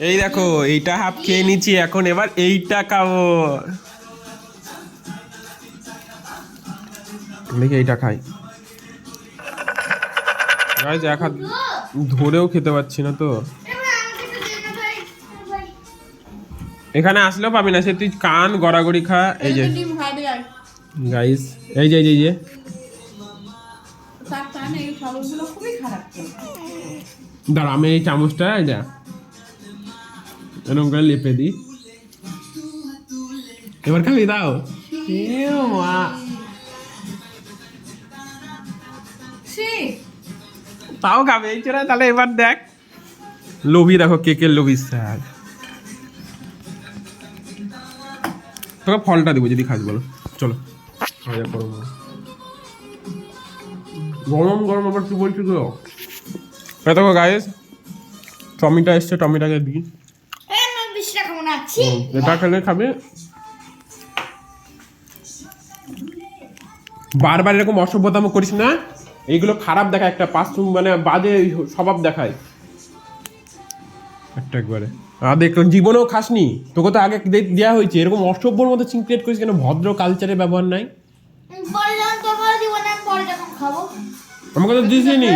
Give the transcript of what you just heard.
এই দেখো এইটা হাফ খেয়ে নিচ্ছি, এখন এবার এইটা খাবো। দেখি এইটা খাই। গাইস এক হাত ধরেও খেতে পাচ্ছি না তো। এখানে আসলেও পাবি না, সে তুই কান গড়াগড়ি খা। এই যে গাইস, এই যে এই যে দাঁড়া, আমি এই চামচটা এই যা এরকম করে লেপে দিই। এবার খাবি? দাও। তাও খাবে এই চোরা। তাহলে এবার দেখ, লোভী দেখো, কেকের লোভী স্যার। তোকে ফলটা দিব যদি খাস, বলো। চলো গরম গরম আবার কি বলছি তো। দেখো গাইস, টমিটা এসছে, টমিটাকে দিই। এটা খেলে খাবে। বারবার এরকম অসভ্যতাম করিস না, এইগুলো খারাপ দেখায়, একটা মানে বাজে স্বভাব দেখায় একটা একবারে। আর দেখ, জীবনেও খাসনি, তোকে তো আগে দেওয়া হয়েছে। এরকম অসভ্যর মতো চিন ক্রিয়েট করিস কেন? ভদ্র কালচারে ব্যবহার নাই। আমাকে তো দিসনি।